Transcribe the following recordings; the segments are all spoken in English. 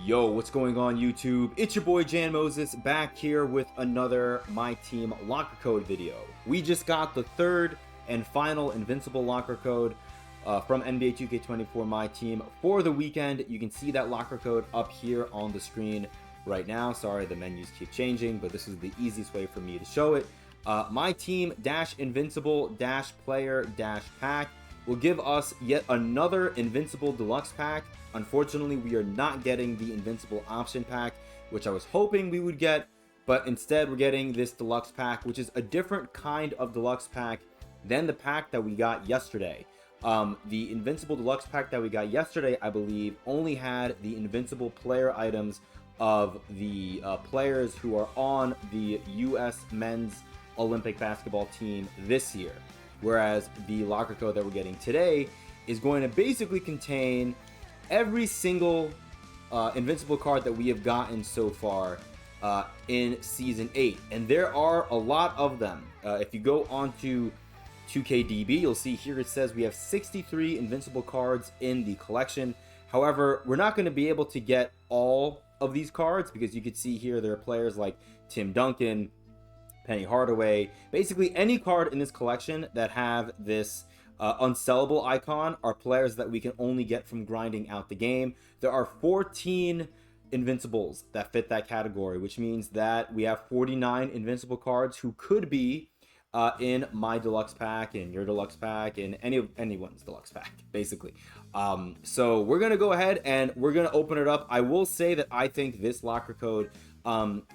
Yo, what's going on YouTube? It's your boy Jan Moses back here with another MyTeam locker code video. We just got the third and final Invincible locker code from NBA 2K24 MyTeam for the weekend. You can see that locker code up here on the screen right now. Sorry, the menus keep changing, but this is the easiest way for me to show it. MyTeam-Invincible-Player-Pack will give us yet another Invincible Deluxe pack. Unfortunately, we are not getting the Invincible option pack, which I was hoping we would get, but instead we're getting this Deluxe pack, which is a different kind of Deluxe pack than the pack that we got yesterday. The Invincible Deluxe pack that we got yesterday, I believe, only had the Invincible player items of the players who are on the U.S. men's Olympic basketball team this year. Whereas the locker code that we're getting today is going to basically contain every single Invincible card that we have gotten so far in Season 8. And there are a lot of them. If you go onto 2KDB, you'll see here it says we have 63 Invincible cards in the collection. However, we're not going to be able to get all of these cards because you can see here there are players like Tim Duncan, Penny Hardaway, basically any card in this collection that have this unsellable icon are players that we can only get from grinding out the game. There are 14 Invincibles that fit that category, which means that we have 49 Invincible cards who could be in my Deluxe pack, in your Deluxe pack, in anyone's Deluxe pack, basically. So we're going to go ahead and we're going to open it up. I will say that I think this locker code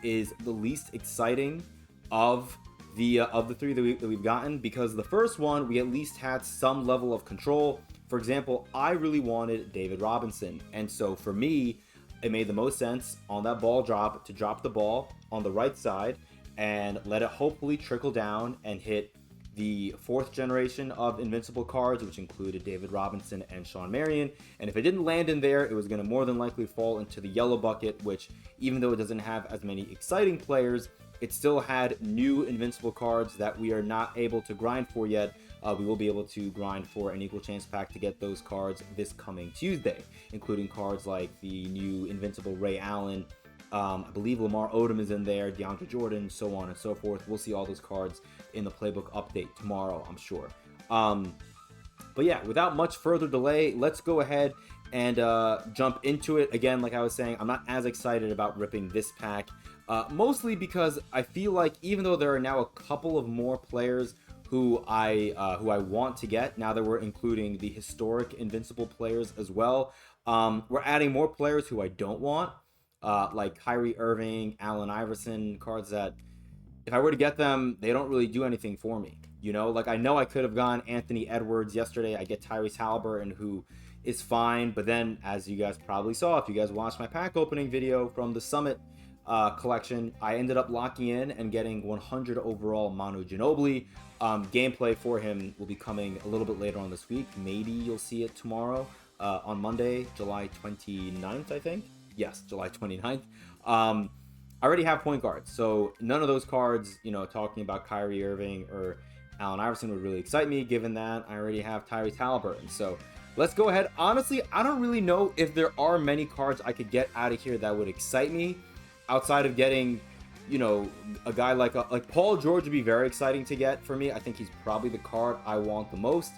is the least exciting of the three that we've gotten, because the first one we at least had some level of control. For example, I really wanted David Robinson, and so for me it made the most sense on that ball drop to drop the ball on the right side and let it hopefully trickle down and hit the fourth generation of Invincible cards, which included David Robinson and Shawn Marion. And if it didn't land in there, it was going to more than likely fall into the yellow bucket, which, even though it doesn't have as many exciting players, it still had new Invincible cards that we are not able to grind for yet. We will be able to grind for an equal chance pack to get those cards this coming Tuesday, including cards like the new Invincible Ray Allen. I believe Lamar Odom is in there, DeAndre Jordan, so on and so forth. We'll see all those cards in the playbook update tomorrow, I'm sure. But yeah, without much further delay, let's go ahead and jump into it. Again, like I was saying, I'm not as excited about ripping this pack, mostly because I feel like even though there are now a couple of more players who I want to get, now that we're including the historic Invincible players as well, we're adding more players who I don't want, like Kyrie Irving, Allen Iverson, cards that if I were to get them, they don't really do anything for me. You know, like I know I could have gone Anthony Edwards yesterday. I get Tyrese Halliburton, who is fine, but then as you guys probably saw, if you guys watched my pack opening video from the Summit collection, I ended up locking in and getting 100 overall Manu Ginobili. Gameplay for him will be coming a little bit later on this week. Maybe you'll see it tomorrow on Monday, July 29th, I think. Yes, July 29th. I already have point guards, so none of those cards, you know, talking about Kyrie Irving or Allen Iverson would really excite me, given that I already have Tyrese Halliburton. So let's go ahead. Honestly, I don't really know if there are many cards I could get out of here that would excite me, outside of getting, you know, a guy like Paul George would be very exciting to get for me. I think he's probably the card I want the most.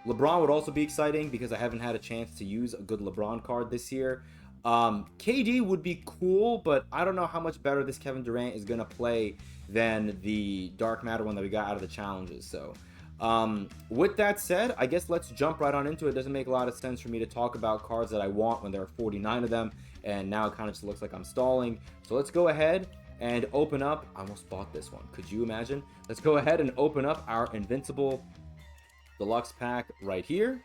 LeBron would also be exciting because I haven't had a chance to use a good LeBron card this year. KD would be cool, but I don't know how much better this Kevin Durant is going to play than the Dark Matter one that we got out of the challenges. So with that said, I guess let's jump right on into it. It doesn't make a lot of sense for me to talk about cards that I want when there are 49 of them, and now it kind of just looks like I'm stalling. So let's go ahead and open up. I almost bought this one. Could you imagine? Let's go ahead and open up our Invincible Deluxe pack right here.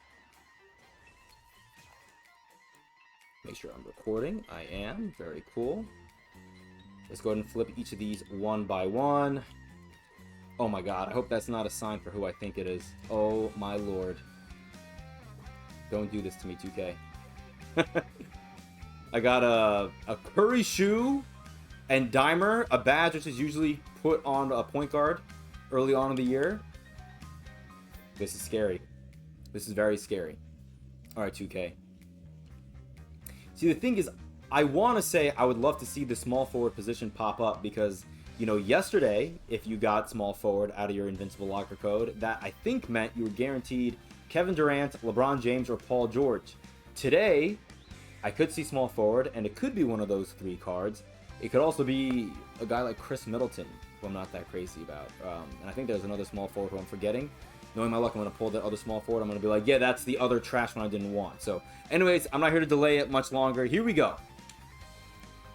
Make sure I'm recording. I am. Very cool. Let's go ahead and flip each of these one by one. Oh my god, I hope that's not a sign for who I think it is. Oh my lord. Don't do this to me, 2K. I got a Curry shoe and Dimer, a badge which is usually put on a point guard early on in the year. This is scary. This is very scary. Alright, 2K. See, the thing is, I want to say I would love to see the small forward position pop up because, you know, yesterday, if you got small forward out of your Invincible locker code, that I think meant you were guaranteed Kevin Durant, LeBron James, or Paul George. Today, I could see small forward, and it could be one of those 3 cards. It could also be a guy like Chris Middleton, who I'm not that crazy about. And I think there's another small forward who I'm forgetting. Knowing my luck, I'm going to pull that other small forward. I'm going to be like, yeah, that's the other trash one I didn't want. So, anyways, I'm not here to delay it much longer. Here we go.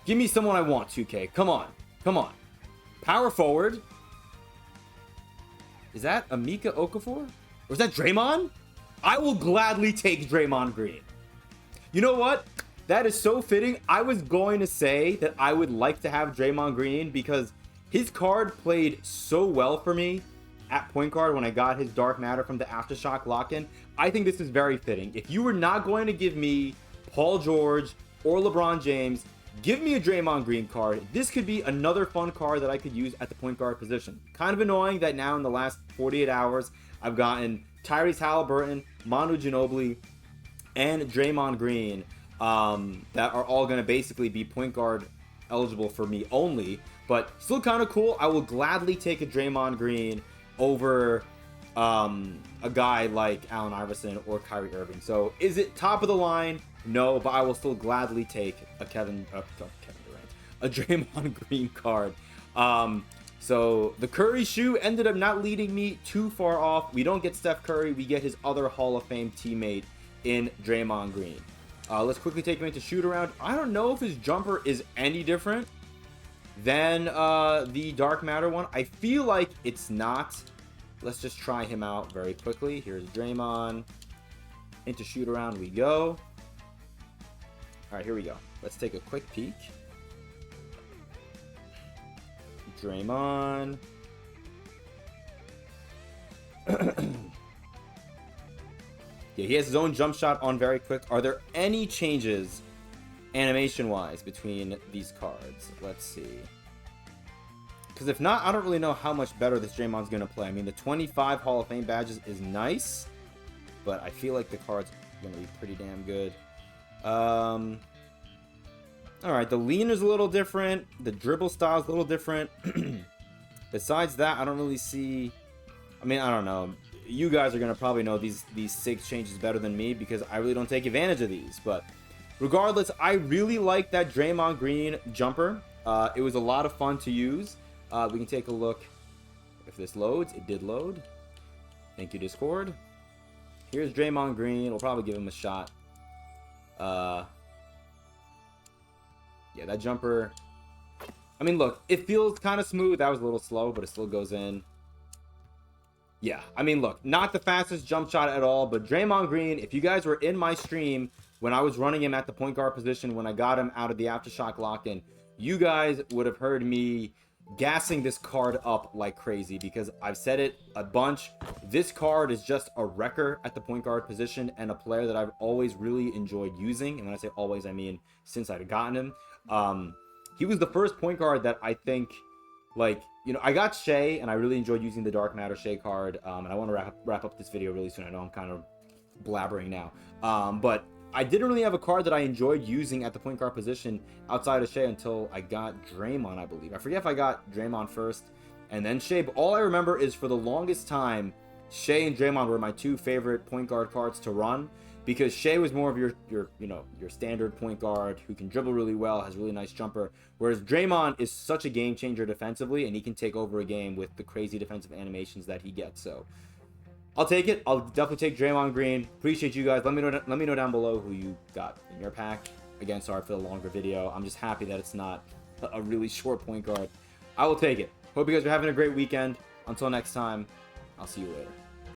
Give me someone I want, 2K. Come on. Come on. Power forward. Is that Emeka Okafor? Or is that Draymond? I will gladly take Draymond Green. You know what? That is so fitting. I was going to say that I would like to have Draymond Green because his card played so well for me at point guard when I got his Dark Matter from the Aftershock lock-in. I think this is very fitting. If you were not going to give me Paul George or LeBron James, give me a Draymond Green card. This could be another fun card that I could use at the point guard position. Kind of annoying that now in the last 48 hours, I've gotten Tyrese Halliburton, Manu Ginobili, and Draymond Green that are all going to basically be point guard eligible for me only. But still kind of cool. I will gladly take a Draymond Green over a guy like Allen Iverson or Kyrie Irving. So is it top of the line? No, but I will still gladly take a Kevin Durant, a Draymond Green card. So the Curry shoe ended up not leading me too far off. We don't get Steph Curry. We get his other Hall of Fame teammate in Draymond Green. Let's quickly take him into shoot around. I don't know if his jumper is any different than the Dark Matter one. I feel like it's not. Let's just try him out very quickly. Here's Draymond. Into shoot around we go. All right, here we go. Let's take a quick peek. Draymond. Yeah, he has his own jump shot on very quick. Are there any changes animation-wise between these cards? Let's see. Because if not, I don't really know how much better this Draymond's going to play. I mean, the 25 Hall of Fame badges is nice, but I feel like the card's going to be pretty damn good. All right, the lean is a little different. The dribble style is a little different. Besides that, I don't really see... I mean, I don't know. You guys are going to probably know these 6 changes better than me because I really don't take advantage of these. But regardless, I really like that Draymond Green jumper. It was a lot of fun to use. We can take a look if this loads. It did load. Thank you, Discord. Here's Draymond Green. We'll probably give him a shot. Yeah, that jumper. I mean, look, it feels kind of smooth. That was a little slow, but it still goes in. Yeah, I mean, look, not the fastest jump shot at all, but Draymond Green, if you guys were in my stream when I was running him at the point guard position, when I got him out of the Aftershock lock-in, you guys would have heard me gassing this card up like crazy because I've said it a bunch. This card is just a wrecker at the point guard position and a player that I've always really enjoyed using. And when I say always, I mean since I'd gotten him. He was the first point guard that I think, like, you know, I got Shea, and I really enjoyed using the Dark Matter Shea card. And I want to wrap up this video really soon. I know I'm kind of blabbering now. But I didn't really have a card that I enjoyed using at the point guard position outside of Shea until I got Draymond, I believe. I forget if I got Draymond first and then Shea, but all I remember is for the longest time, Shea and Draymond were my 2 favorite point guard cards to run because Shea was more of your standard point guard who can dribble really well, has a really nice jumper, whereas Draymond is such a game changer defensively and he can take over a game with the crazy defensive animations that he gets. So I'll take it. I'll definitely take Draymond Green. Appreciate you guys. Let me know down below who you got in your pack. Again, sorry for the longer video. I'm just happy that it's not a really short point guard. I will take it. Hope you guys are having a great weekend. Until next time, I'll see you later.